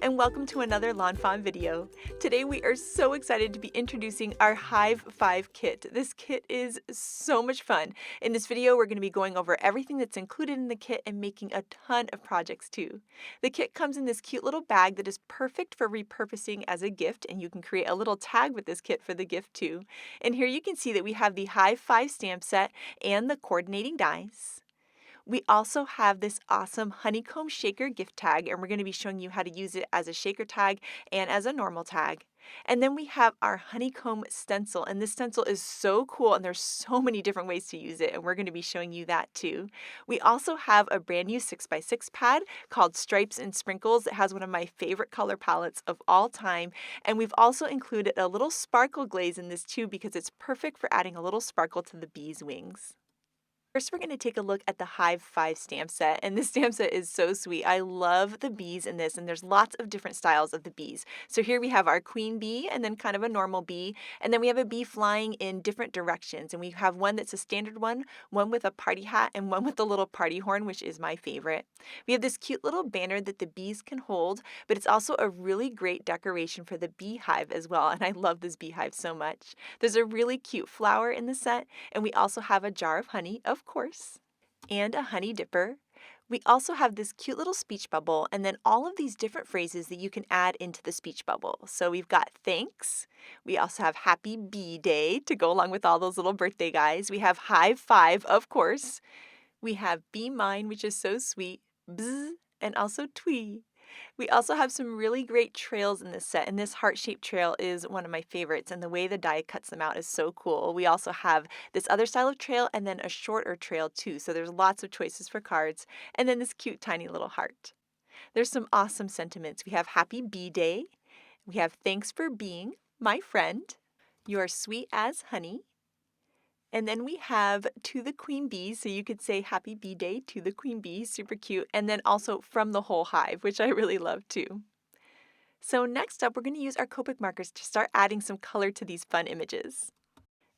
and welcome to another lawnfawn video. Today we are so excited to be introducing our Hive 5 kit. This kit is so much fun. In this video we're going to be going over everything that's included in the kit and making a ton of projects too. The kit comes in this cute little bag that is perfect for repurposing as a gift, and you can create a little tag with this kit for the gift too. And here you can see that we have the Hive 5 stamp set and the coordinating dies. We also have this awesome Honeycomb shaker gift tag, and we're going to be showing you how to use it as a shaker tag and as a normal tag. And then we have our Honeycomb stencil, and this stencil is so cool, and there's so many different ways to use it, and we're going to be showing you that too. We also have a brand new 6x6 pad called Stripes and Sprinkles. It has one of my favorite color palettes of all time, and we've also included a little sparkle glaze in this too because it's perfect for adding a little sparkle to the bee's wings. First, we're going to take a look at the Hive 5 stamp set, and this stamp set is so sweet. I love the bees in this, and there's lots of different styles of the bees. So here we have our queen bee, and then kind of a normal bee, and then we have a bee flying in different directions, and we have one that's a standard one with a party hat, and one with a little party horn, which is my favorite. We have this cute little banner that the bees can hold, but it's also a really great decoration for the beehive as well, and I love this beehive so much. There's a really cute flower in the set, and we also have a jar of honey, of course, and a honey dipper. We also have this cute little speech bubble, and then all of these different phrases that you can add into the speech bubble. So we've got thanks. We also have happy bee day to go along with all those little birthday guys. We have Hive 5, of course. We have be mine, which is so sweet, bzz, and also twee. We also have some really great trails in this set, and this heart-shaped trail is one of my favorites, and the way the die cuts them out is so cool. We also have this other style of trail and then a shorter trail too, so there's lots of choices for cards, and then this cute tiny little heart. There's some awesome sentiments. We have Happy Bee Day. We have Thanks for Being My Friend. You are sweet as honey. And then we have To the Queen Bee, so you could say Happy Bee Day to the Queen Bee, super cute. And then also From the Whole Hive, which I really love too. So next up, we're going to use our Copic markers to start adding some color to these fun images.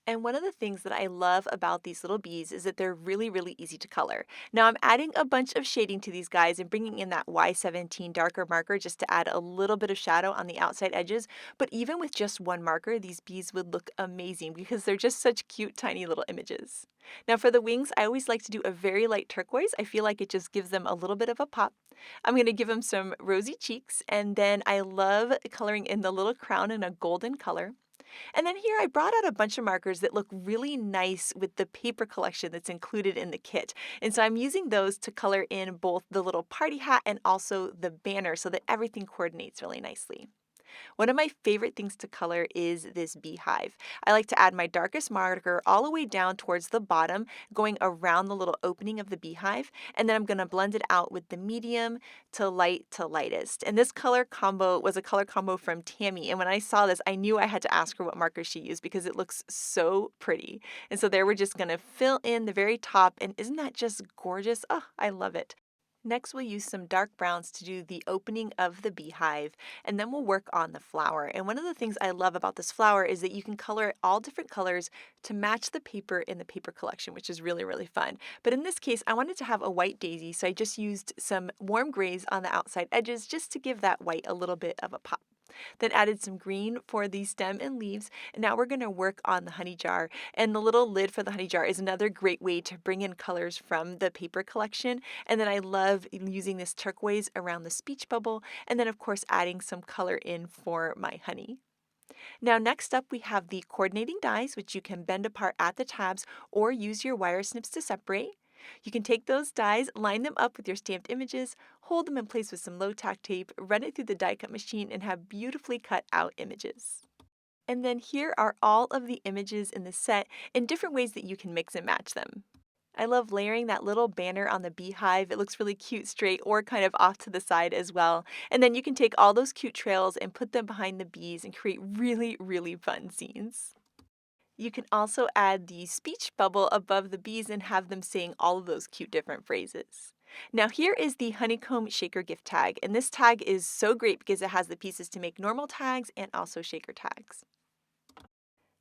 And one of the things that I love about these little bees is that they're really, really easy to color. Now I'm adding a bunch of shading to these guys and bringing in that Y17 darker marker just to add a little bit of shadow on the outside edges. But even with just one marker, these bees would look amazing because they're just such cute, tiny little images. Now for the wings, I always like to do a very light turquoise. I feel like it just gives them a little bit of a pop. I'm going to give them some rosy cheeks, and then I love coloring in the little crown in a golden color. And then here I brought out a bunch of markers that look really nice with the paper collection that's included in the kit. And so I'm using those to color in both the little party hat and also the banner so that everything coordinates really nicely. One of my favorite things to color is this beehive. I like to add my darkest marker all the way down towards the bottom, going around the little opening of the beehive, and then I'm going to blend it out with the medium to lightest. And this color combo was a color combo from Tammy, and when I saw this, I knew I had to ask her what marker she used because it looks so pretty. And so there we're just going to fill in the very top, and isn't that just gorgeous? Oh, I love it. Next, we'll use some dark browns to do the opening of the beehive, and then we'll work on the flower. And one of the things I love about this flower is that you can color it all different colors to match the paper in the paper collection, which is really, really fun. But in this case, I wanted to have a white daisy, so I just used some warm grays on the outside edges just to give that white a little bit of a pop. Then added some green for the stem and leaves, and now we're going to work on the honey jar. And the little lid for the honey jar is another great way to bring in colors from the paper collection. And then I love using this turquoise around the speech bubble, and then of course adding some color in for my honey. Now next up we have the coordinating dies, which you can bend apart at the tabs or use your wire snips to separate. You can take those dies, line them up with your stamped images, hold them in place with some low-tack tape, run it through the die cut machine, and have beautifully cut out images. And then here are all of the images in the set in different ways that you can mix and match them. I love layering that little banner on the beehive. It looks really cute straight or kind of off to the side as well. And then you can take all those cute trails and put them behind the bees and create really, really fun scenes. You can also add the speech bubble above the bees and have them saying all of those cute different phrases. Now here is the Honeycomb shaker gift tag, and this tag is so great because it has the pieces to make normal tags and also shaker tags.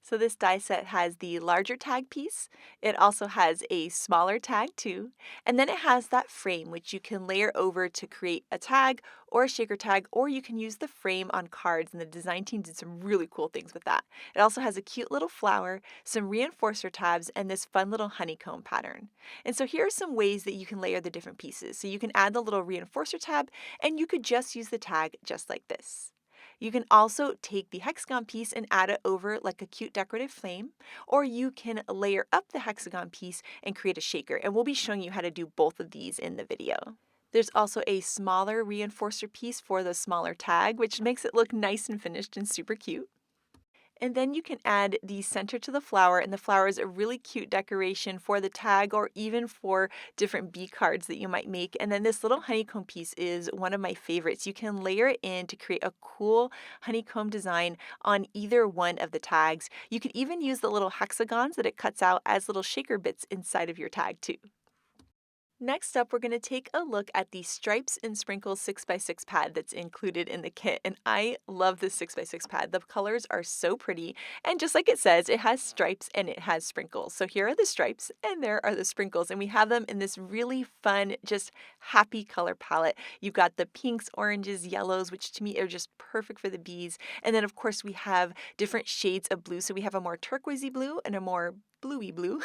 So this die set has the larger tag piece. It also has a smaller tag too. And then it has that frame which you can layer over to create a tag or a shaker tag, or you can use the frame on cards, and the design team did some really cool things with that. It also has a cute little flower, some reinforcer tabs, and this fun little honeycomb pattern. And so here are some ways that you can layer the different pieces. So you can add the little reinforcer tab, and you could just use the tag just like this. You can also take the hexagon piece and add it over like a cute decorative flame, or you can layer up the hexagon piece and create a shaker, and we'll be showing you how to do both of these in the video. There's also a smaller reinforcer piece for the smaller tag, which makes it look nice and finished and super cute. And then you can add the center to the flower, and the flower is a really cute decoration for the tag or even for different bee cards that you might make. And then this little honeycomb piece is one of my favorites. You can layer it in to create a cool honeycomb design on either one of the tags. You could even use the little hexagons that it cuts out as little shaker bits inside of your tag too. Next up, we're going to take a look at the Stripes and Sprinkles 6x6 pad that's included in the kit, and I love this 6x6 pad. The colors are so pretty, and just like it says, it has stripes and it has sprinkles. So here are the stripes and there are the sprinkles, and we have them in this really fun, just happy color palette. You've got the pinks, oranges, yellows, which to me are just perfect for the bees, and then of course we have different shades of blue. So we have a more turquoisey blue and a more bluey blue,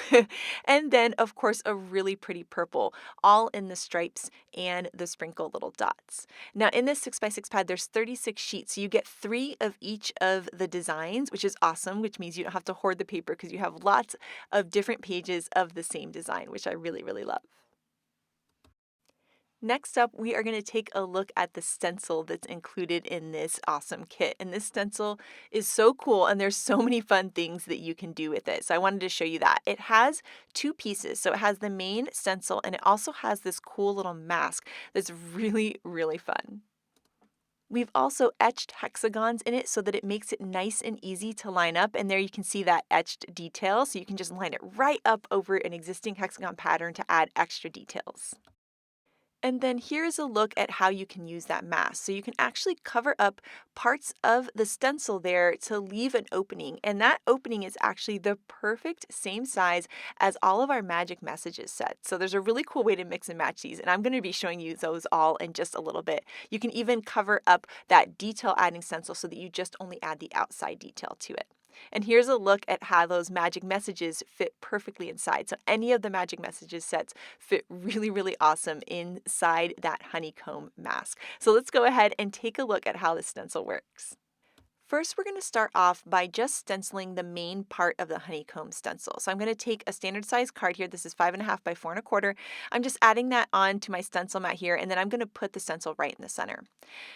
and then of course a really pretty purple, all in the stripes and the sprinkle little dots. Now in this 6x6 pad there's 36 sheets, so you get 3 of each of the designs, which is awesome, which means you don't have to hoard the paper because you have lots of different pages of the same design, which I really, really love. Next up, we are going to take a look at the stencil that's included in this awesome kit. And this stencil is so cool, and there's so many fun things that you can do with it. So I wanted to show you that. It has 2 pieces. So it has the main stencil, and it also has this cool little mask that's really, really fun. We've also etched hexagons in it so that it makes it nice and easy to line up, and there you can see that etched detail. So you can just line it right up over an existing hexagon pattern to add extra details. And then here's a look at how you can use that mask. So you can actually cover up parts of the stencil there to leave an opening. And that opening is actually the perfect same size as all of our magic messages sets. So there's a really cool way to mix and match these. And I'm going to be showing you those all in just a little bit. You can even cover up that detail adding stencil so that you just only add the outside detail to it. And here's a look at how those magic messages fit perfectly inside. So any of the magic messages sets fit really, really awesome inside that honeycomb mask. So let's go ahead and take a look at how this stencil works. First, we're going to start off by just stenciling the main part of the honeycomb stencil. So I'm going to take a standard size card here. This is 5.5 by 4.25. I'm just adding that on to my stencil mat here, and then I'm going to put the stencil right in the center.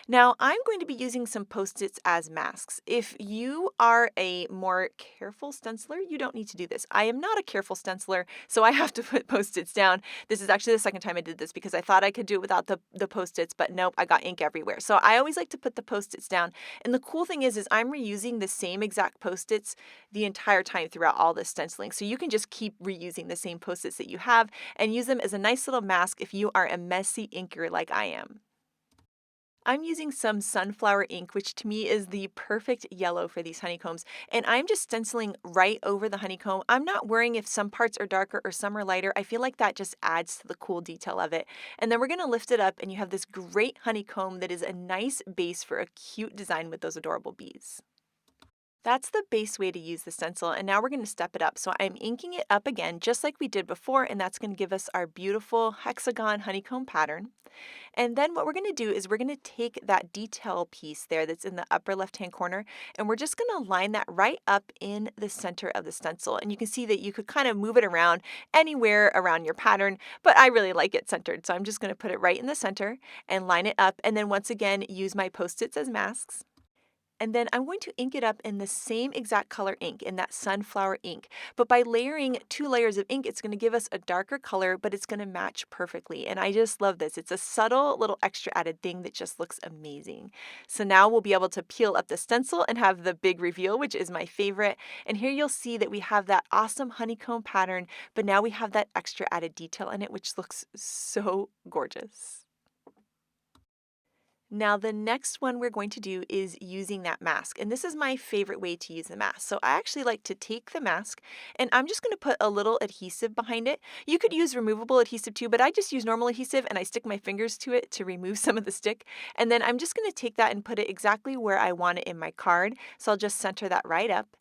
Now, I'm going to be using some Post-its as masks. If you are a more careful stenciler, you don't need to do this. I am not a careful stenciler, so I have to put Post-its down. This is actually the second time I did this because I thought I could do it without the Post-its, but nope, I got ink everywhere. So I always like to put the Post-its down. And the cool thing is I'm reusing the same exact Post-its the entire time throughout all this stenciling. So you can just keep reusing the same Post-its that you have and use them as a nice little mask if you are a messy inker like I am. I'm using some sunflower ink, which to me is the perfect yellow for these honeycombs, and I'm just stenciling right over the honeycomb. I'm not worrying if some parts are darker or some are lighter. I feel like that just adds to the cool detail of it. And then we're going to lift it up, and you have this great honeycomb that is a nice base for a cute design with those adorable bees. That's the base way to use the stencil, and now we're going to step it up. So I'm inking it up again, just like we did before, and that's going to give us our beautiful hexagon honeycomb pattern. And then what we're going to do is we're going to take that detail piece there that's in the upper left-hand corner, and we're just going to line that right up in the center of the stencil. And you can see that you could kind of move it around anywhere around your pattern, but I really like it centered. So I'm just going to put it right in the center and line it up, and then once again, use my Post-its as masks. And then I'm going to ink it up in the same exact color ink, in that sunflower ink. But by layering 2 layers of ink, it's going to give us a darker color, but it's going to match perfectly. And I just love this. It's a subtle little extra added thing that just looks amazing. So now we'll be able to peel up the stencil and have the big reveal, which is my favorite. And here you'll see that we have that awesome honeycomb pattern, but now we have that extra added detail in it, which looks so gorgeous. Now, the next one we're going to do is using that mask, and this is my favorite way to use the mask. So I actually like to take the mask, and I'm just going to put a little adhesive behind it. You could use removable adhesive too, but I just use normal adhesive, and I stick my fingers to it to remove some of the stick. And then I'm just going to take that and put it exactly where I want it in my card. So I'll just center that right up.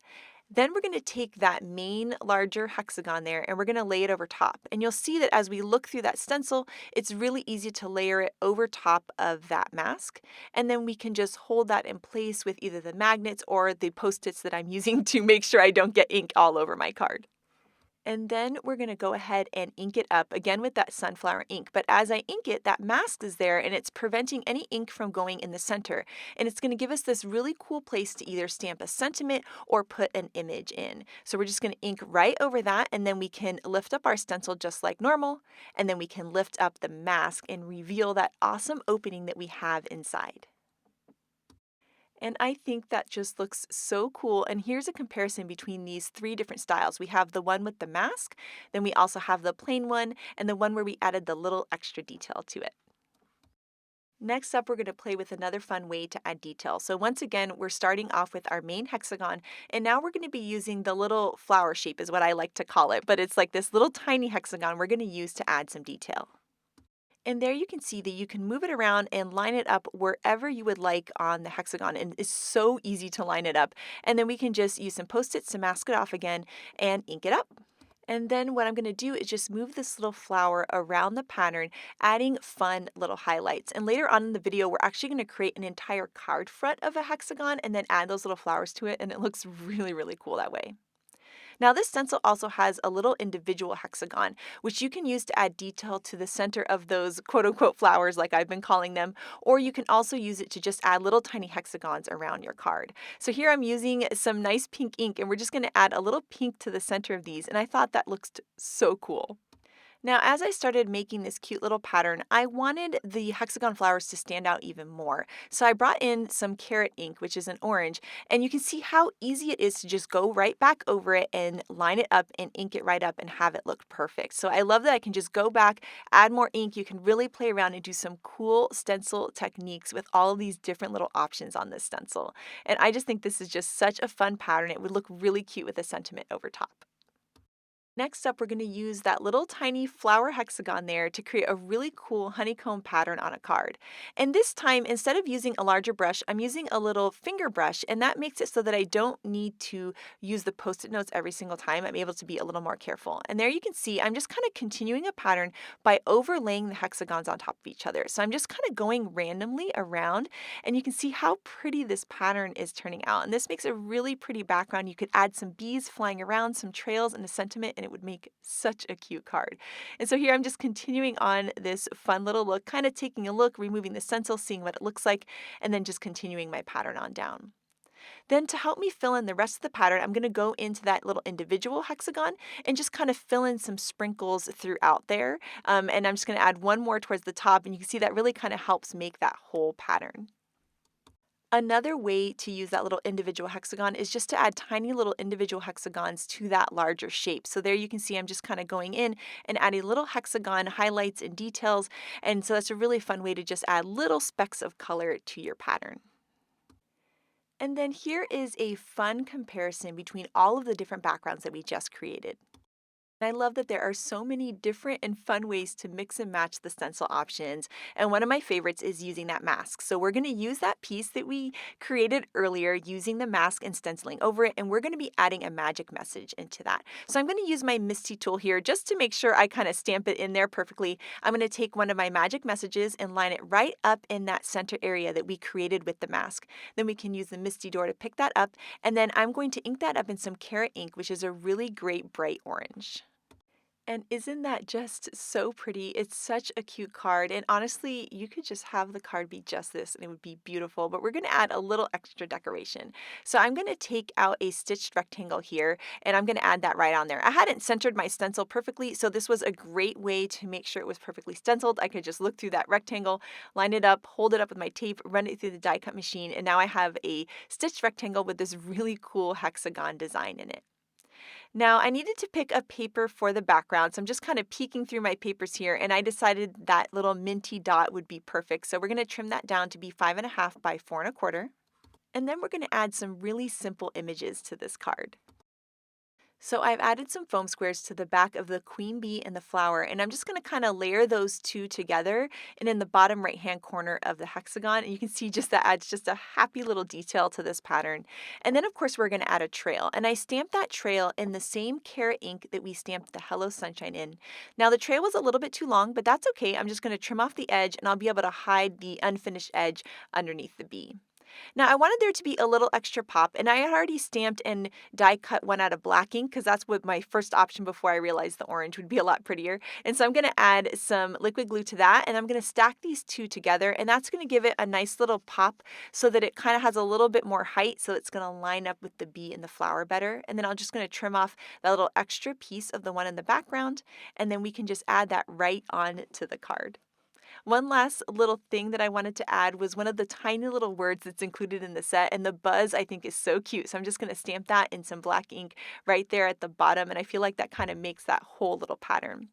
Then we're going to take that main larger hexagon there and we're going to lay it over top. And you'll see that as we look through that stencil, it's really easy to layer it over top of that mask. And then we can just hold that in place with either the magnets or the Post-its that I'm using to make sure I don't get ink all over my card. And then we're going to go ahead and ink it up again with that sunflower ink. But as I ink it, that mask is there and it's preventing any ink from going in the center. And it's going to give us this really cool place to either stamp a sentiment or put an image in. So we're just going to ink right over that, and then we can lift up our stencil just like normal. And then we can lift up the mask and reveal that awesome opening that we have inside. And I think that just looks so cool. And here's a comparison between these three different styles. We have the one with the mask, then we also have the plain one, and the one where we added the little extra detail to it. Next up, we're going to play with another fun way to add detail. So once again, we're starting off with our main hexagon, and now we're going to be using the little flower shape is what I like to call it, but it's like this little tiny hexagon we're going to use to add some detail. And there you can see that you can move it around and line it up wherever you would like on the hexagon. And it's so easy to line it up. And then we can just use some Post-its to mask it off again and ink it up. And then what I'm going to do is just move this little flower around the pattern, adding fun little highlights. And later on in the video, we're actually going to create an entire card front of a hexagon and then add those little flowers to it. And it looks really, really cool that way. Now this stencil also has a little individual hexagon, which you can use to add detail to the center of those quote-unquote flowers like I've been calling them, or you can also use it to just add little tiny hexagons around your card. So here I'm using some nice pink ink and we're just going to add a little pink to the center of these, and I thought that looks so cool. Now, as I started making this cute little pattern, I wanted the hexagon flowers to stand out even more. So I brought in some carrot ink, which is an orange, and you can see how easy it is to just go right back over it and line it up and ink it right up and have it look perfect. So I love that I can just go back, add more ink. You can really play around and do some cool stencil techniques with all of these different little options on this stencil. And I just think this is just such a fun pattern. It would look really cute with a sentiment over top. Next up, we're going to use that little tiny flower hexagon there to create a really cool honeycomb pattern on a card. And this time, instead of using a larger brush, I'm using a little finger brush, and that makes it so that I don't need to use the Post-it notes every single time. I'm able to be a little more careful. And there you can see I'm just kind of continuing a pattern by overlaying the hexagons on top of each other. So I'm just kind of going randomly around, and you can see how pretty this pattern is turning out. And this makes a really pretty background. You could add some bees flying around, some trails, and a sentiment, and it would make such a cute card. And so here I'm just continuing on this fun little look, kind of taking a look, removing the stencil, seeing what it looks like, and then just continuing my pattern on down. Then to help me fill in the rest of the pattern, I'm going to go into that little individual hexagon and just kind of fill in some sprinkles throughout there. And I'm just going to add one more towards the top, and you can see that really kind of helps make that whole pattern. Another way to use that little individual hexagon is just to add tiny little individual hexagons to that larger shape. So there you can see I'm just kind of going in and adding little hexagon highlights and details. And so that's a really fun way to just add little specks of color to your pattern. And then here is a fun comparison between all of the different backgrounds that we just created. I love that there are so many different and fun ways to mix and match the stencil options. And one of my favorites is using that mask. So we're going to use that piece that we created earlier using the mask and stenciling over it. And we're going to be adding a magic message into that. So I'm going to use my Misty tool here just to make sure I kind of stamp it in there perfectly. I'm going to take one of my magic messages and line it right up in that center area that we created with the mask. Then we can use the Misty door to pick that up. And then I'm going to ink that up in some carrot ink, which is a really great bright orange. And isn't that just so pretty? It's such a cute card. And honestly, you could just have the card be just this and it would be beautiful. But we're going to add a little extra decoration. So I'm going to take out a stitched rectangle here and I'm going to add that right on there. I hadn't centered my stencil perfectly, so this was a great way to make sure it was perfectly stenciled. I could just look through that rectangle, line it up, hold it up with my tape, run it through the die cut machine, and now I have a stitched rectangle with this really cool hexagon design in it. Now, I needed to pick a paper for the background, so I'm just kind of peeking through my papers here, and I decided that little minty dot would be perfect. So we're going to trim that down to be 5.5 by 4.25. And then we're going to add some really simple images to this card. So I've added some foam squares to the back of the queen bee and the flower, and I'm just going to kind of layer those two together and in the bottom right hand corner of the hexagon. And you can see just that adds just a happy little detail to this pattern. And then of course we're going to add a trail, and I stamped that trail in the same carrot ink that we stamped the Hello Sunshine in. Now the trail was a little bit too long, but that's okay. I'm just going to trim off the edge and I'll be able to hide the unfinished edge underneath the bee. Now I wanted there to be a little extra pop, and I had already stamped and die cut one out of black ink because that's what my first option before I realized the orange would be a lot prettier. And so I'm going to add some liquid glue to that, and I'm going to stack these two together, and that's going to give it a nice little pop so that it kind of has a little bit more height, so it's going to line up with the bee and the flower better. And then I'm just going to trim off that little extra piece of the one in the background, and then we can just add that right on to the card. One last little thing that I wanted to add was one of the tiny little words that's included in the set, and the buzz I think is so cute. So I'm just going to stamp that in some black ink right there at the bottom, and I feel like that kind of makes that whole little pattern.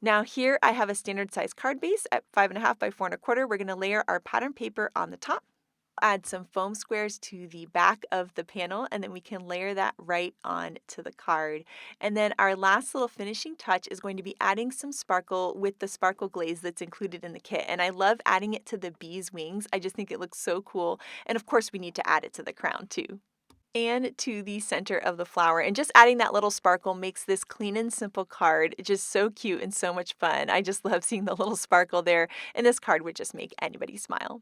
Now here I have a standard size card base at 5.5 by 4.25. We're going to layer our pattern paper on the top. Add some foam squares to the back of the panel, and then we can layer that right on to the card. And then our last little finishing touch is going to be adding some sparkle with the sparkle glaze that's included in the kit. And I love adding it to the bee's wings. I just think it looks so cool. And of course we need to add it to the crown too, and to the center of the flower. And just adding that little sparkle makes this clean and simple card just so cute and so much fun. I just love seeing the little sparkle there, and this card would just make anybody smile.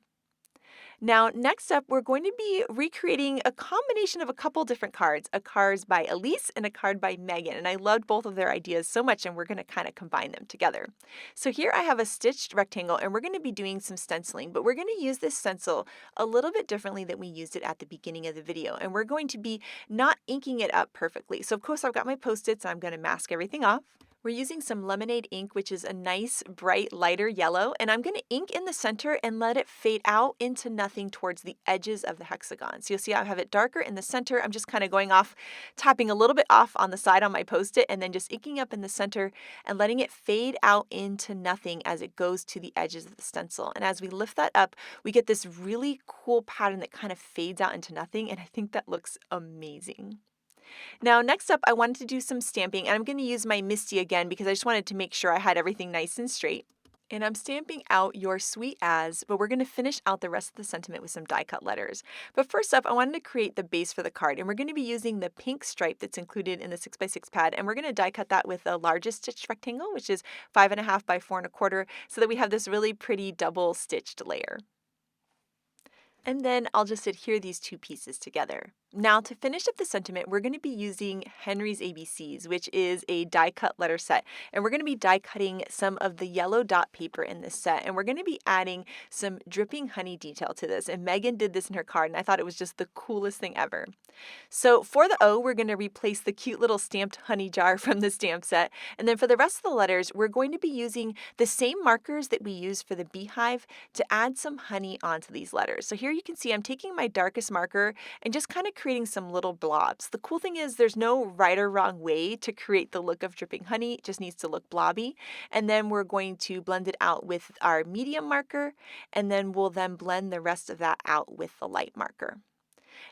Now, next up, we're going to be recreating a combination of a couple different cards, a card by Elise and a card by Megan. And I loved both of their ideas so much, and we're going to kind of combine them together. So here I have a stitched rectangle, and we're going to be doing some stenciling, but we're going to use this stencil a little bit differently than we used it at the beginning of the video. And we're going to be not inking it up perfectly. So of course I've got my Post-its, and I'm going to mask everything off. We're using some lemonade ink, which is a nice, bright, lighter yellow, and I'm going to ink in the center and let it fade out into nothing towards the edges of the hexagon. So you'll see I have it darker in the center. I'm just kind of going off, tapping a little bit off on the side on my Post-it, and then just inking up in the center and letting it fade out into nothing as it goes to the edges of the stencil. And as we lift that up, we get this really cool pattern that kind of fades out into nothing, and I think that looks amazing. Now, next up, I wanted to do some stamping, and I'm going to use my Misty again because I just wanted to make sure I had everything nice and straight. And I'm stamping out Your Sweet As, but we're going to finish out the rest of the sentiment with some die cut letters. But first up, I wanted to create the base for the card, and we're going to be using the pink stripe that's included in the 6x6 pad, and we're going to die cut that with the largest stitched rectangle, which is 5.5 by 4.25, so that we have this really pretty double stitched layer. And then I'll just adhere these two pieces together. Now to finish up the sentiment, we're going to be using Henry's ABCs, which is a die cut letter set. And we're going to be die cutting some of the yellow dot paper in this set. And we're going to be adding some dripping honey detail to this. And Megan did this in her card, and I thought it was just the coolest thing ever. So for the O, we're going to replace the cute little stamped honey jar from the stamp set. And then for the rest of the letters, we're going to be using the same markers that we use for the beehive to add some honey onto these letters. So here you can see I'm taking my darkest marker and just kind of creating some little blobs. The cool thing is there's no right or wrong way to create the look of dripping honey. It just needs to look blobby. And then we're going to blend it out with our medium marker, and then we'll blend the rest of that out with the light marker.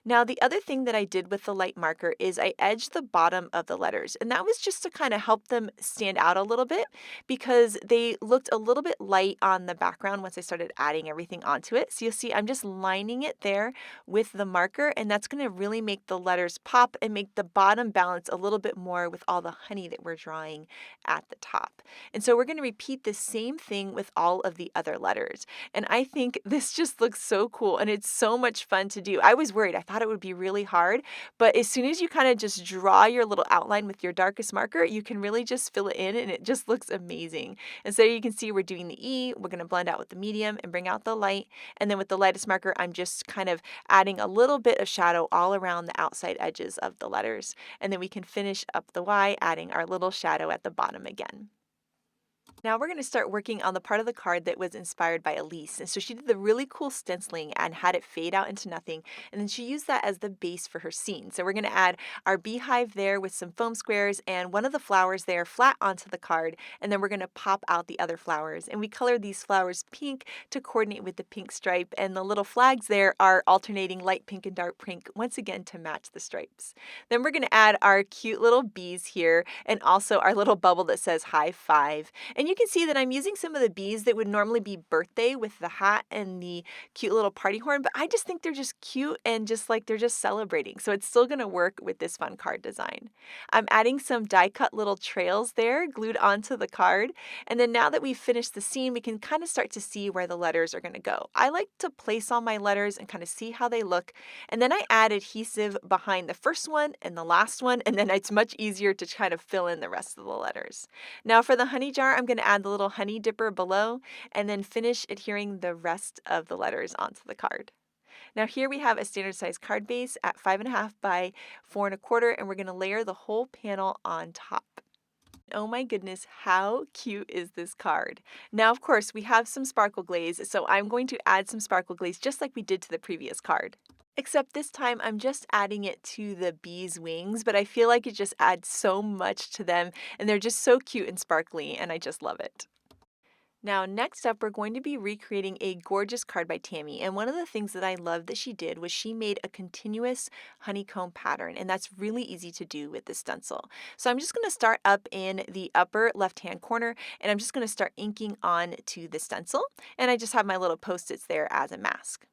Now, the other thing that I did with the light marker is I edged the bottom of the letters, and that was just to kind of help them stand out a little bit because they looked a little bit light on the background once I started adding everything onto it. So you'll see I'm just lining it there with the marker, and that's going to really make the letters pop and make the bottom balance a little bit more with all the honey that we're drawing at the top. And so we're going to repeat the same thing with all of the other letters. And I think this just looks so cool, and it's so much fun to do. I was worried. I thought it would be really hard, but as soon as you kind of just draw your little outline with your darkest marker, you can really just fill it in, and it just looks amazing. And so you can see we're doing the E, we're going to blend out with the medium and bring out the light, and then with the lightest marker, I'm just kind of adding a little bit of shadow all around the outside edges of the letters, and then we can finish up the Y, adding our little shadow at the bottom again. Now we're going to start working on the part of the card that was inspired by Elise. And so she did the really cool stenciling and had it fade out into nothing. And then she used that as the base for her scene. So we're going to add our beehive there with some foam squares and one of the flowers there flat onto the card. And then we're going to pop out the other flowers. And we colored these flowers pink to coordinate with the pink stripe. And the little flags there are alternating light pink and dark pink, once again to match the stripes. Then we're going to add our cute little bees here and also our little bubble that says Hive Five. And you can see that I'm using some of the bees that would normally be birthday with the hat and the cute little party horn, but I just think they're just cute and just like they're just celebrating. So it's still going to work with this fun card design. I'm adding some die cut little trails there glued onto the card. And then now that we've finished the scene, we can kind of start to see where the letters are going to go. I like to place all my letters and kind of see how they look. And then I add adhesive behind the first one and the last one, and then it's much easier to kind of fill in the rest of the letters. Now for the honey jar, I'm going to add the little honey dipper below and then finish adhering the rest of the letters onto the card. Now here we have a standard size card base at 5.5 by 4.25, and we're going to layer the whole panel on top. Oh my goodness, how cute is this card? Now, of course, we have some sparkle glaze, so I'm going to add some sparkle glaze just like we did to the previous card. Except this time I'm just adding it to the bee's wings, but I feel like it just adds so much to them, and they're just so cute and sparkly, and I just love it. Now, next up, we're going to be recreating a gorgeous card by Tammy. And one of the things that I love that she did was she made a continuous honeycomb pattern. And that's really easy to do with the stencil. So I'm just going to start up in the upper left-hand corner, and I'm just going to start inking on to the stencil. And I just have my little post-its there as a mask.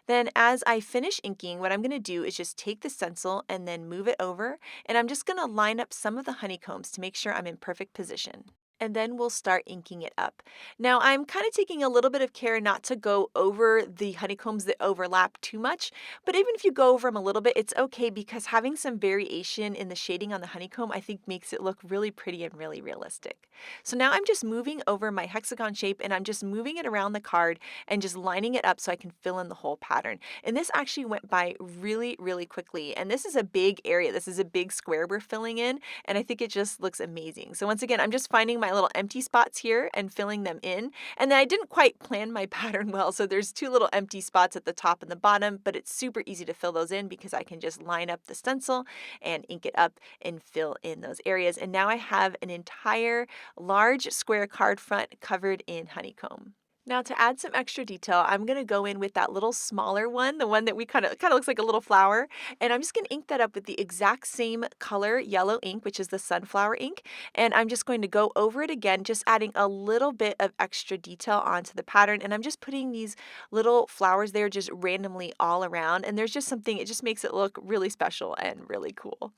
Then as I finish inking, what I'm going to do is just take the stencil and then move it over. And I'm just going to line up some of the honeycombs to make sure I'm in perfect position. And then we'll start inking it up. Now I'm kind of taking a little bit of care not to go over the honeycombs that overlap too much, but even if you go over them a little bit, it's okay because having some variation in the shading on the honeycomb I think makes it look really pretty and really realistic. So now I'm just moving over my hexagon shape and I'm just moving it around the card and just lining it up so I can fill in the whole pattern. And this actually went by really, really quickly. And this is a big area. This is a big square we're filling in, and I think it just looks amazing. So once again, I'm just finding my little empty spots here and filling them in. And then I didn't quite plan my pattern well, so there's two little empty spots at the top and the bottom, but it's super easy to fill those in because I can just line up the stencil and ink it up and fill in those areas. And now I have an entire large square card front covered in honeycomb. Now to add some extra detail, I'm going to go in with that little smaller one, the one that we kind of looks like a little flower, and I'm just going to ink that up with the exact same color yellow ink, which is the sunflower ink, and I'm just going to go over it again, just adding a little bit of extra detail onto the pattern, and I'm just putting these little flowers there just randomly all around, and there's just something, it just makes it look really special and really cool.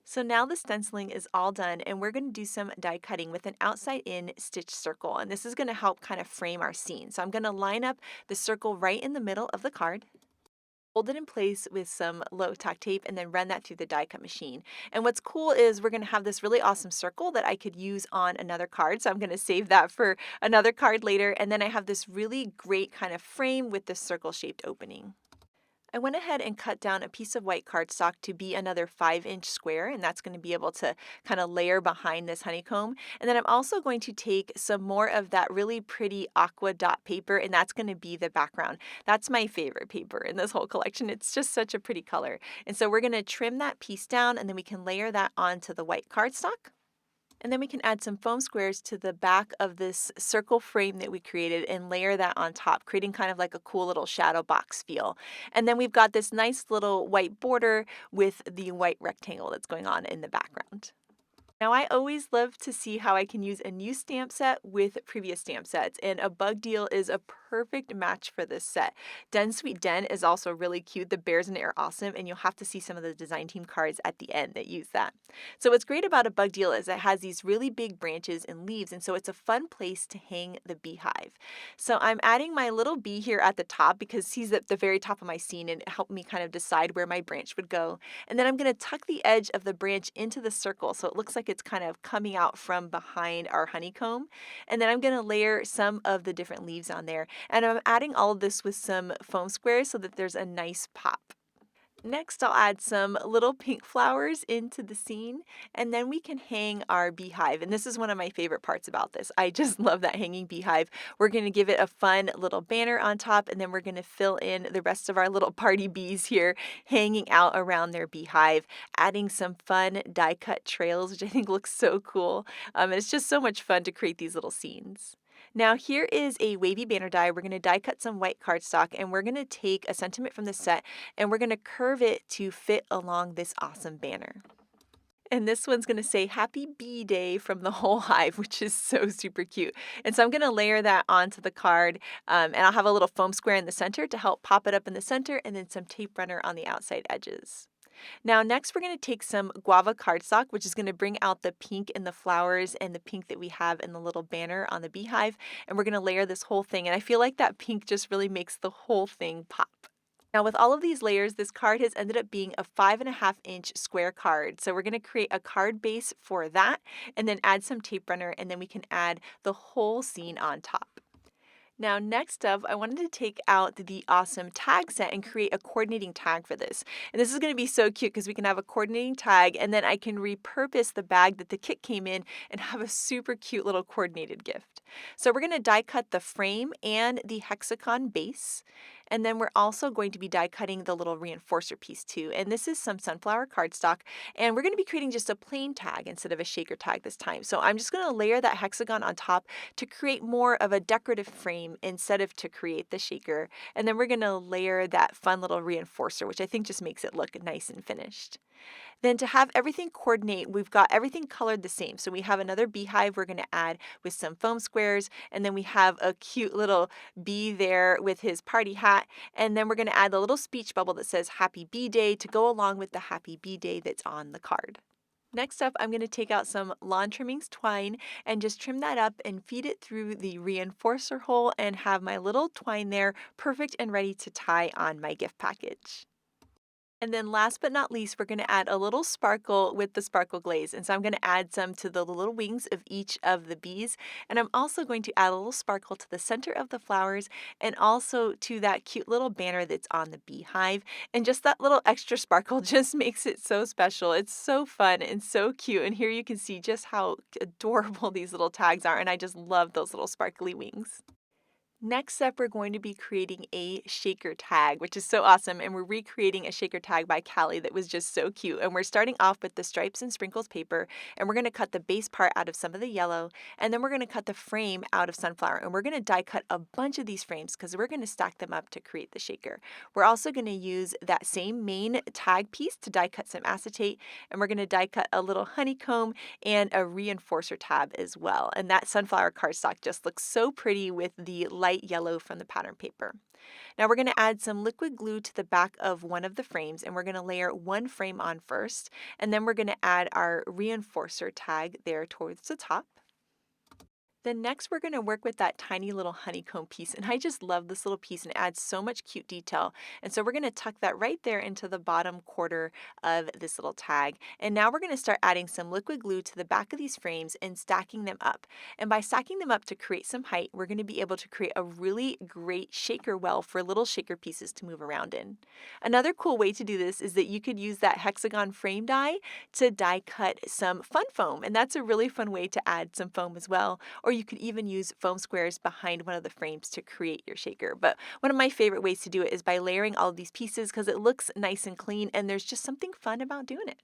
So now the stenciling is all done, and we're going to do some die cutting with an outside in stitch circle, and this is going to help kind of frame our scene. So I'm going to line up the circle right in the middle of the card, hold it in place with some low tack tape, and then run that through the die cut machine. And what's cool is we're going to have this really awesome circle that I could use on another card, so I'm going to save that for another card later. And then I have this really great kind of frame with this circle shaped opening. I went ahead and cut down a piece of white cardstock to be another 5-inch square, and that's going to be able to kind of layer behind this honeycomb. And then I'm also going to take some more of that really pretty aqua dot paper, and that's going to be the background. That's my favorite paper in this whole collection. It's just such a pretty color. And so we're going to trim that piece down, and then we can layer that onto the white cardstock. And then we can add some foam squares to the back of this circle frame that we created and layer that on top, creating kind of like a cool little shadow box feel. And then we've got this nice little white border with the white rectangle that's going on in the background. Now I always love to see how I can use a new stamp set with previous stamp sets, and a bug deal is a perfect match for this set. Den Sweet Den is also really cute. The bears in it are awesome, and you'll have to see some of the design team cards at the end that use that. So what's great about a bug deal is it has these really big branches and leaves, and so it's a fun place to hang the beehive. So I'm adding my little bee here at the top because he's at the very top of my scene and it helped me kind of decide where my branch would go. And then I'm going to tuck the edge of the branch into the circle so it looks like it's kind of coming out from behind our honeycomb. And then I'm going to layer some of the different leaves on there. And I'm adding all of this with some foam squares so that there's a nice pop. Next, I'll add some little pink flowers into the scene, and then we can hang our beehive. And this is one of my favorite parts about this. I just love that hanging beehive. We're going to give it a fun little banner on top, and then we're going to fill in the rest of our little party bees here hanging out around their beehive, adding some fun die cut trails, which I think looks so cool. And it's just so much fun to create these little scenes. Now here is a wavy banner die. We're going to die cut some white cardstock, and we're going to take a sentiment from the set and we're going to curve it to fit along this awesome banner. And this one's going to say Happy Bee Day from the whole hive, which is so super cute. And so I'm going to layer that onto the card, and I'll have a little foam square in the center to help pop it up in the center, and then some tape runner on the outside edges. Now next we're going to take some Guava Cardstock, which is going to bring out the pink in the flowers and the pink that we have in the little banner on the beehive, and we're going to layer this whole thing, and I feel like that pink just really makes the whole thing pop. Now with all of these layers, this card has ended up being a 5.5-inch square card. So we're going to create a card base for that and then add some tape runner, and then we can add the whole scene on top. Now next up, I wanted to take out the awesome tag set and create a coordinating tag for this. And this is going to be so cute because we can have a coordinating tag, and then I can repurpose the bag that the kit came in and have a super cute little coordinated gift. So we're going to die cut the frame and the hexagon base. And then we're also going to be die cutting the little reinforcer piece too. And this is some sunflower cardstock. And we're going to be creating just a plain tag instead of a shaker tag this time. So I'm just going to layer that hexagon on top to create more of a decorative frame instead of to create the shaker. And then we're going to layer that fun little reinforcer, which I think just makes it look nice and finished. Then to have everything coordinate, we've got everything colored the same. So we have another beehive we're going to add with some foam squares, and then we have a cute little bee there with his party hat, and then we're going to add the little speech bubble that says Happy Bee Day to go along with the Happy Bee Day that's on the card. Next up, I'm going to take out some lawn trimmings twine and just trim that up and feed it through the reinforcer hole and have my little twine there perfect and ready to tie on my gift package. And then last but not least, we're going to add a little sparkle with the sparkle glaze. And so I'm going to add some to the little wings of each of the bees. And I'm also going to add a little sparkle to the center of the flowers and also to that cute little banner that's on the beehive. And just that little extra sparkle just makes it so special. It's so fun and so cute. And here you can see just how adorable these little tags are. And I just love those little sparkly wings. Next up, we're going to be creating a shaker tag, which is so awesome, and we're recreating a shaker tag by Callie that was just so cute. And we're starting off with the stripes and sprinkles paper, and we're going to cut the base part out of some of the yellow, and then we're going to cut the frame out of sunflower, and we're going to die cut a bunch of these frames because we're going to stack them up to create the shaker. We're also going to use that same main tag piece to die cut some acetate, and we're going to die cut a little honeycomb and a reinforcer tab as well. And that sunflower cardstock just looks so pretty with the light yellow from the pattern paper. Now we're going to add some liquid glue to the back of one of the frames, and we're going to layer one frame on first, and then we're going to add our reinforcer tag there towards the top. Then next we're going to work with that tiny little honeycomb piece, and I just love this little piece and it adds so much cute detail. And so we're going to tuck that right there into the bottom quarter of this little tag. And now we're going to start adding some liquid glue to the back of these frames and stacking them up. And by stacking them up to create some height, we're going to be able to create a really great shaker well for little shaker pieces to move around in. Another cool way to do this is that you could use that hexagon frame die to die cut some fun foam, and that's a really fun way to add some foam as well. Or you could even use foam squares behind one of the frames to create your shaker. But one of my favorite ways to do it is by layering all of these pieces because it looks nice and clean and there's just something fun about doing it.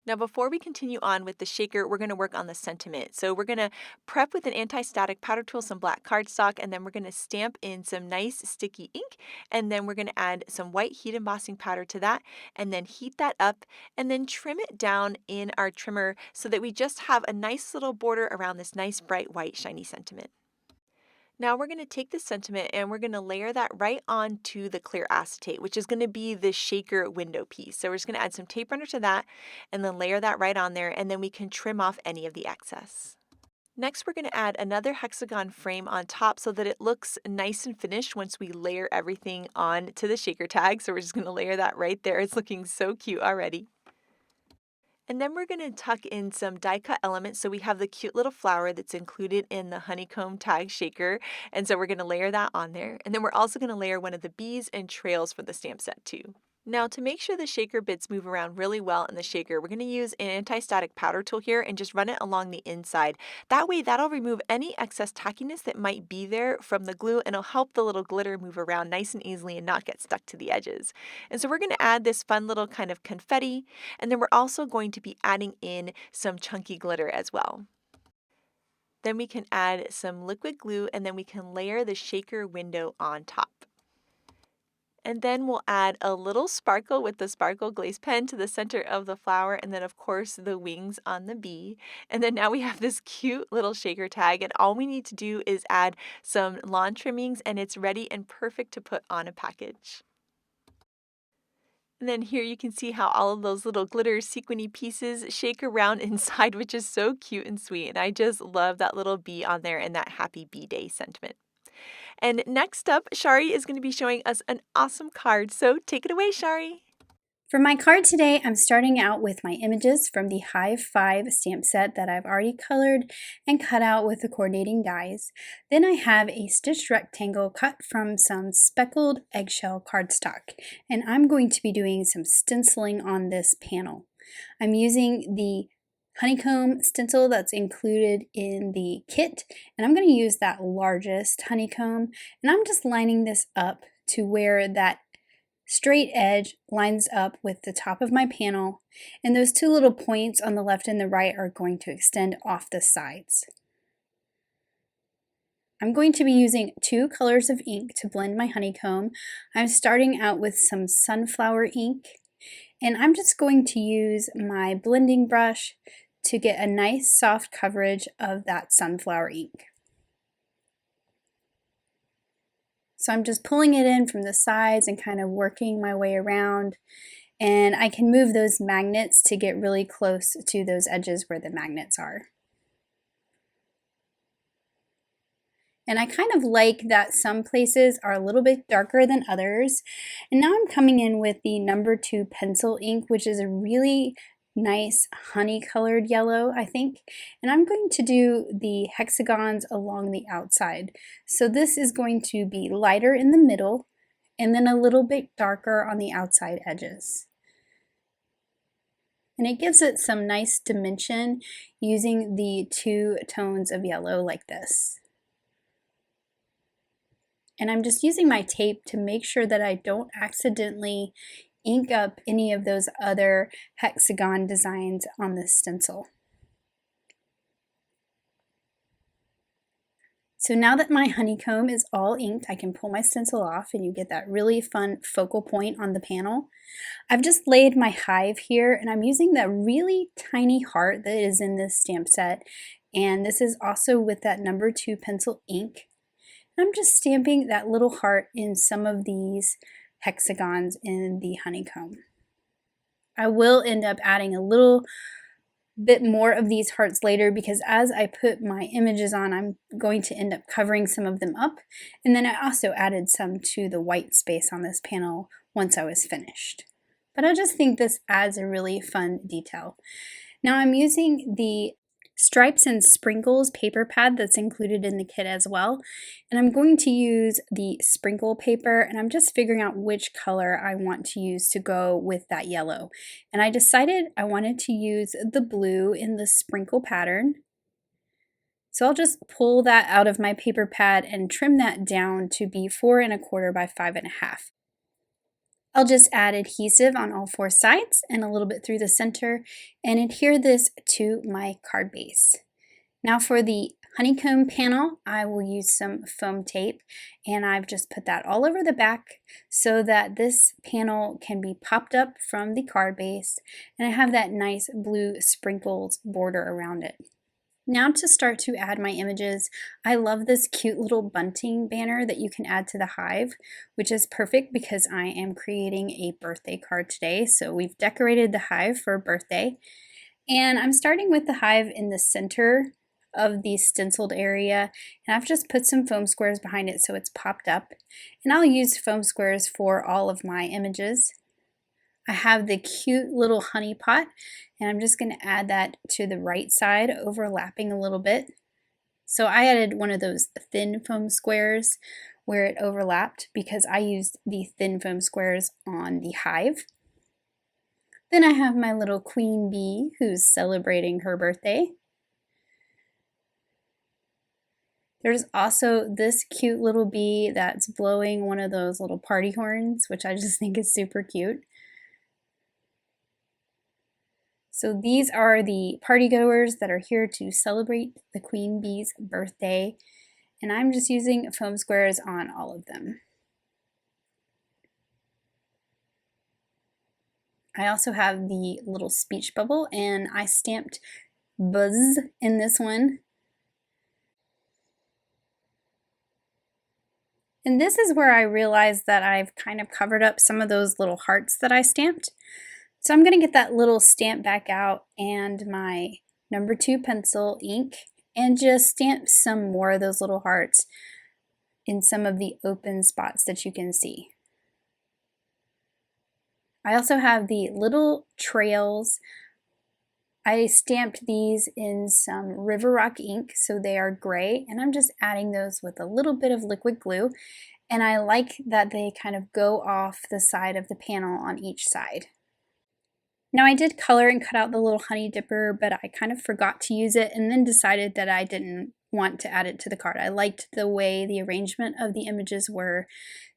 Now before we continue on with the shaker, we're going to work on the sentiment. So we're going to prep with an anti-static powder tool, some black cardstock, and then we're going to stamp in some nice sticky ink, and then we're going to add some white heat embossing powder to that, and then heat that up, and then trim it down in our trimmer so that we just have a nice little border around this nice bright white shiny sentiment. Now we're going to take this sentiment and we're going to layer that right onto the clear acetate, which is going to be the shaker window piece. So we're just going to add some tape runner to that and then layer that right on there, and then we can trim off any of the excess. Next, we're going to add another hexagon frame on top so that it looks nice and finished once we layer everything on to the shaker tag. So we're just going to layer that right there. It's looking so cute already. And then we're going to tuck in some die cut elements. So we have the cute little flower that's included in the honeycomb tag shaker. And so we're going to layer that on there. And then we're also going to layer one of the bees and trails for the stamp set too. Now, to make sure the shaker bits move around really well in the shaker, we're going to use an anti-static powder tool here and just run it along the inside. That way, that'll remove any excess tackiness that might be there from the glue, and it'll help the little glitter move around nice and easily and not get stuck to the edges. And so we're going to add this fun little kind of confetti, and then we're also going to be adding in some chunky glitter as well. Then we can add some liquid glue, and then we can layer the shaker window on top. And then we'll add a little sparkle with the sparkle glaze pen to the center of the flower, and then of course the wings on the bee. And then now we have this cute little shaker tag, and all we need to do is add some lawn trimmings and it's ready and perfect to put on a package. And then here you can see how all of those little glitter sequiny pieces shake around inside, which is so cute and sweet. And I just love that little bee on there and that happy bee day sentiment. And next up, Shari is going to be showing us an awesome card. So take it away, Shari. For my card today, I'm starting out with my images from the Hive 5 stamp set that I've already colored and cut out with the coordinating dies. Then I have a stitched rectangle cut from some speckled eggshell cardstock, and I'm going to be doing some stenciling on this panel. I'm using the Honeycomb stencil that's included in the kit, and I'm going to use that largest honeycomb, and I'm just lining this up to where that straight edge lines up with the top of my panel, and those two little points on the left and the right are going to extend off the sides. I'm going to be using 2 colors of ink to blend my honeycomb. I'm starting out with some sunflower ink, and I'm just going to use my blending brush to get a nice soft coverage of that sunflower ink. So I'm just pulling it in from the sides and kind of working my way around, and I can move those magnets to get really close to those edges where the magnets are. And I kind of like that some places are a little bit darker than others. And now I'm coming in with the number 2 pencil ink, which is a really nice honey colored yellow, I think. And I'm going to do the hexagons along the outside. So this is going to be lighter in the middle and then a little bit darker on the outside edges. And it gives it some nice dimension using the 2 tones of yellow like this. And I'm just using my tape to make sure that I don't accidentally ink up any of those other hexagon designs on this stencil. So now that my honeycomb is all inked, I can pull my stencil off and you get that really fun focal point on the panel. I've just laid my hive here, and I'm using that really tiny heart that is in this stamp set, and this is also with that number 2 pencil ink. I'm just stamping that little heart in some of these hexagons in the honeycomb. I will end up adding a little bit more of these hearts later because as I put my images on, I'm going to end up covering some of them up. And then I also added some to the white space on this panel once I was finished. But I just think this adds a really fun detail. Now I'm using the Stripes and Sprinkles paper pad that's included in the kit as well, and I'm going to use the sprinkle paper, and I'm just figuring out which color I want to use to go with that yellow. And I decided I wanted to use the blue in the sprinkle pattern, so I'll just pull that out of my paper pad and trim that down to be 4 1/4 by 5 1/2. I'll just add adhesive on all 4 sides and a little bit through the center and adhere this to my card base. Now for the honeycomb panel, I will use some foam tape, and I've just put that all over the back so that this panel can be popped up from the card base, and I have that nice blue sprinkles border around it. Now to start to add my images, I love this cute little bunting banner that you can add to the hive, which is perfect because I am creating a birthday card today. So we've decorated the hive for a birthday, and I'm starting with the hive in the center of the stenciled area, and I've just put some foam squares behind it so it's popped up, and I'll use foam squares for all of my images. I have the cute little honey pot, and I'm just going to add that to the right side, overlapping a little bit. So I added one of those thin foam squares where it overlapped because I used the thin foam squares on the hive. Then I have my little queen bee who's celebrating her birthday. There's also this cute little bee that's blowing one of those little party horns, which I just think is super cute. So these are the party goers that are here to celebrate the queen bee's birthday, and I'm just using foam squares on all of them. I also have the little speech bubble, and I stamped buzz in this one. And this is where I realized that I've kind of covered up some of those little hearts that I stamped. So I'm going to get that little stamp back out and my number 2 pencil ink and just stamp some more of those little hearts in some of the open spots that you can see. I also have the little trails. I stamped these in some River Rock ink, so they are gray, and I'm just adding those with a little bit of liquid glue, and I like that they kind of go off the side of the panel on each side. Now I did color and cut out the little honey dipper, but I kind of forgot to use it and then decided that I didn't want to add it to the card. I liked the way the arrangement of the images were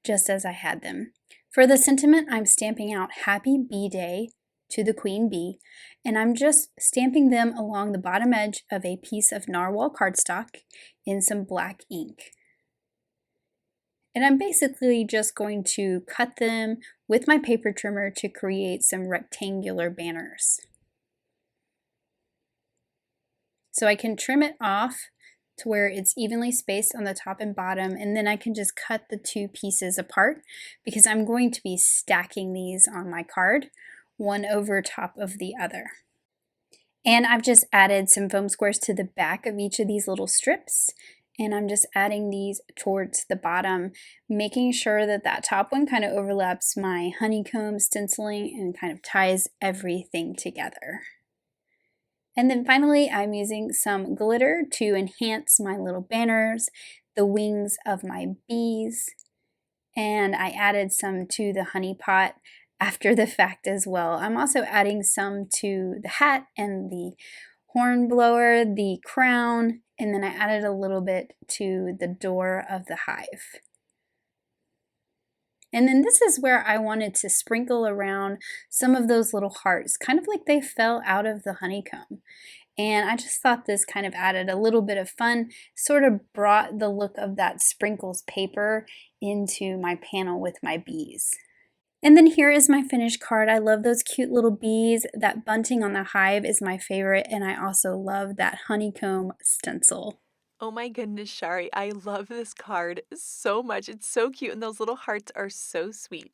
just as I had them. For the sentiment, I'm stamping out Happy Bee Day to the queen bee, and I'm just stamping them along the bottom edge of a piece of narwhal cardstock in some black ink. And I'm basically just going to cut them with my paper trimmer to create some rectangular banners. So I can trim it off to where it's evenly spaced on the top and bottom, and then I can just cut the 2 pieces apart because I'm going to be stacking these on my card, one over top of the other. And I've just added some foam squares to the back of each of these little strips, and I'm just adding these towards the bottom, making sure that that top one kind of overlaps my honeycomb stenciling and kind of ties everything together. And then finally, I'm using some glitter to enhance my little banners, the wings of my bees, and I added some to the honey pot after the fact as well. I'm also adding some to the hat and the horn blower, the crown, and then I added a little bit to the door of the hive. And then this is where I wanted to sprinkle around some of those little hearts, kind of like they fell out of the honeycomb. And I just thought this kind of added a little bit of fun, sort of brought the look of that sprinkles paper into my panel with my bees. And then here is my finished card. I love those cute little bees. That bunting on the hive is my favorite, and I also love that honeycomb stencil. Oh my goodness, Shari, I love this card so much. It's so cute, and those little hearts are so sweet.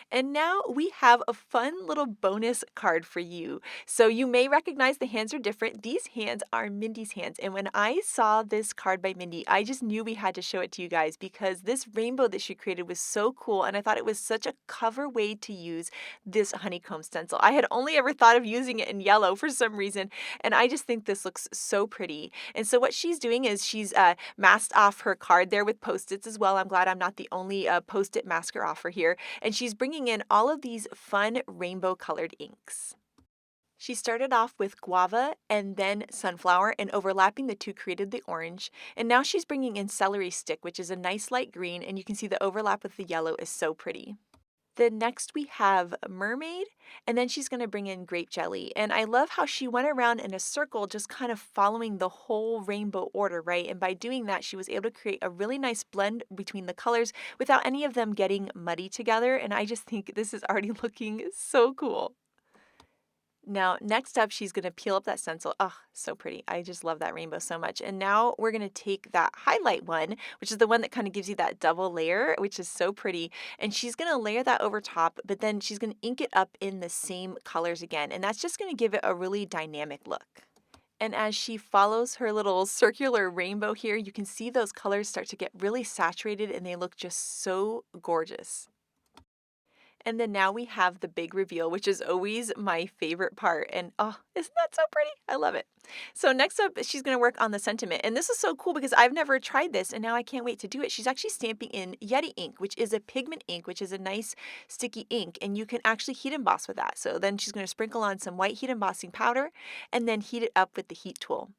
And now we have a fun little bonus card for you. So you may recognize the hands are different. These hands are Mindy's hands. And when I saw this card by Mindy, I just knew we had to show it to you guys because this rainbow that she created was so cool. And I thought it was such a clever way to use this honeycomb stencil. I had only ever thought of using it in yellow for some reason. And I just think this looks so pretty. And so what she's doing is she's masked off her card there with Post-its as well. I'm glad I'm not the only Post-it masker offer here. And she's bringing in all of these fun rainbow colored inks. She started off with guava and then sunflower, and overlapping the 2 created the orange. And now she's bringing in celery stick, which is a nice light green, and you can see the overlap with the yellow is so pretty. Then next we have mermaid, and then she's going to bring in grape jelly. And I love how she went around in a circle just kind of following the whole rainbow order, right? And by doing that, she was able to create a really nice blend between the colors without any of them getting muddy together. And I just think this is already looking so cool. Now, next up, she's going to peel up that stencil. Oh, so pretty. I just love that rainbow so much. And now we're going to take that highlight one, which is the one that kind of gives you that double layer, which is so pretty. And she's going to layer that over top, but then she's going to ink it up in the same colors again. And that's just going to give it a really dynamic look. And as she follows her little circular rainbow here, you can see those colors start to get really saturated and they look just so gorgeous. And then now we have the big reveal, which is always my favorite part. And oh, isn't that so pretty? I love it. So next up, she's going to work on the sentiment. And this is so cool because I've never tried this and now I can't wait to do it. She's actually stamping in Yeti ink, which is a pigment ink, which is a nice sticky ink. And you can actually heat emboss with that. So then she's going to sprinkle on some white heat embossing powder and then heat it up with the heat tool.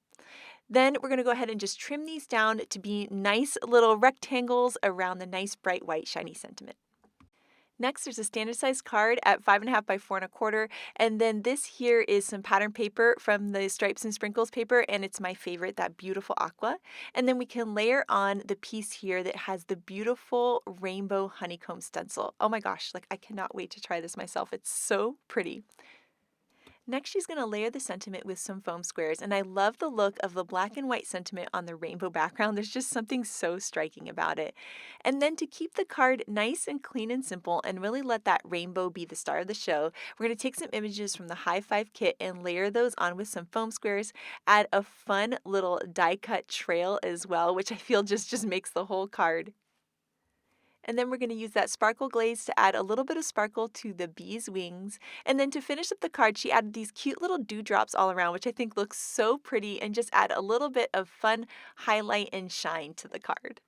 Then we're going to go ahead and just trim these down to be nice little rectangles around the nice bright white shiny sentiment. Next, there's a standard size card at 5.5 by 4.25, and then this here is some pattern paper from the Stripes and Sprinkles paper, and it's my favorite, that beautiful aqua. And then we can layer on the piece here that has the beautiful rainbow honeycomb stencil. Oh my gosh, like I cannot wait to try this myself. It's so pretty. Next, she's going to layer the sentiment with some foam squares, and I love the look of the black and white sentiment on the rainbow background. There's just something so striking about it. And then to keep the card nice and clean and simple and really let that rainbow be the star of the show, we're going to take some images from the Hive Five Kit and layer those on with some foam squares, add a fun little die-cut trail as well, which I feel just makes the whole card. And then we're going to use that sparkle glaze to add a little bit of sparkle to the bee's wings. And then to finish up the card, she added these cute little dewdrops all around, which I think looks so pretty and just add a little bit of fun highlight and shine to the card.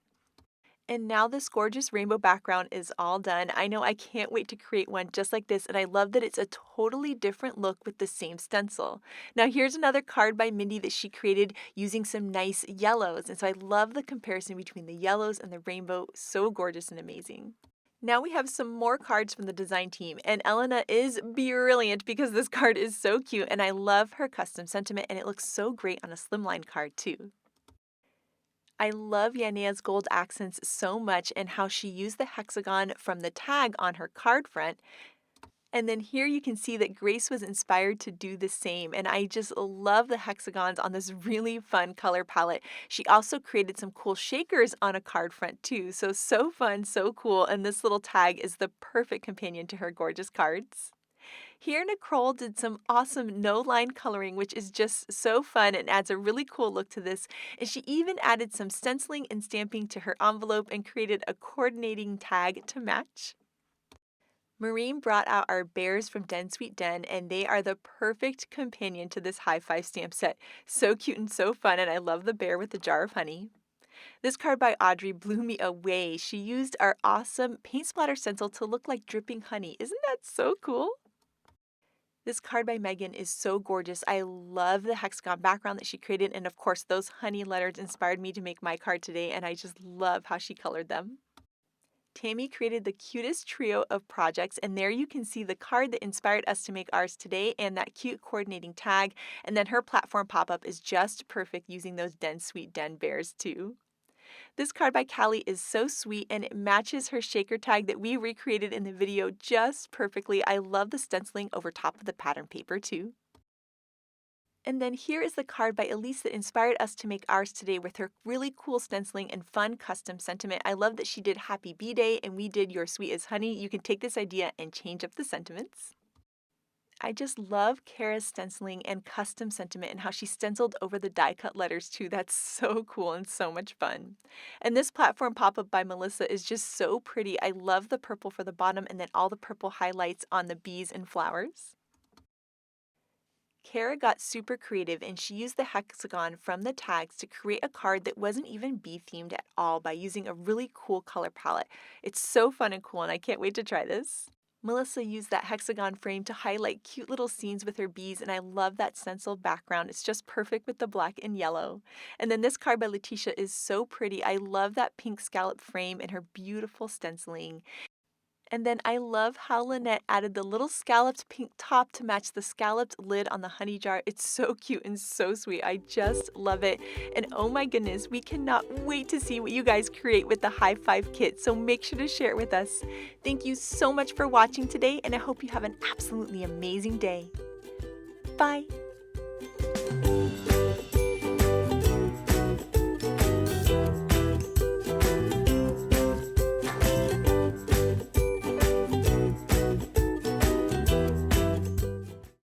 And now this gorgeous rainbow background is all done. I know I can't wait to create one just like this, and I love that it's a totally different look with the same stencil. Now here's another card by Mindy that she created using some nice yellows, and so I love the comparison between the yellows and the rainbow. So gorgeous and amazing. Now we have some more cards from the design team, and Elena is brilliant because this card is so cute, and I love her custom sentiment, and it looks so great on a slimline card too. I love Yanea's gold accents so much and how she used the hexagon from the tag on her card front. And then here you can see that Grace was inspired to do the same, and I just love the hexagons on this really fun color palette. She also created some cool shakers on a card front too, so fun, so cool, and this little tag is the perfect companion to her gorgeous cards. Here, Nicole did some awesome no-line coloring, which is just so fun and adds a really cool look to this. And she even added some stenciling and stamping to her envelope and created a coordinating tag to match. Maureen brought out our bears from Den Sweet Den, and they are the perfect companion to this Hive Five stamp set. So cute and so fun, and I love the bear with the jar of honey. This card by Audrey blew me away. She used our awesome paint splatter stencil to look like dripping honey. Isn't that so cool? This card by Megan is so gorgeous. I love the hexagon background that she created, and of course those honey letters inspired me to make my card today, and I just love how she colored them. Tammy created the cutest trio of projects, and there you can see the card that inspired us to make ours today and that cute coordinating tag, and then her platform pop-up is just perfect using those Den Sweet Den bears too. This card by Callie is so sweet and it matches her shaker tag that we recreated in the video just perfectly. I love the stenciling over top of the pattern paper too. And then here is the card by Elise that inspired us to make ours today with her really cool stenciling and fun custom sentiment. I love that she did Happy Bee Day and we did Your Sweet as Honey. You can take this idea and change up the sentiments. I just love Kara's stenciling and custom sentiment and how she stenciled over the die-cut letters too. That's so cool and so much fun. And this platform pop-up by Melissa is just so pretty. I love the purple for the bottom and then all the purple highlights on the bees and flowers. Kara got super creative and she used the hexagon from the tags to create a card that wasn't even bee themed at all by using a really cool color palette. It's so fun and cool and I can't wait to try this. Melissa used that hexagon frame to highlight cute little scenes with her bees, and I love that stencil background. It's just perfect with the black and yellow. And then this card by Letitia is so pretty. I love that pink scallop frame and her beautiful stenciling. And then I love how Lynette added the little scalloped pink top to match the scalloped lid on the honey jar. It's so cute and so sweet. I just love it. And oh my goodness, we cannot wait to see what you guys create with the Hive Five Kit. So make sure to share it with us. Thank you so much for watching today, and I hope you have an absolutely amazing day. Bye.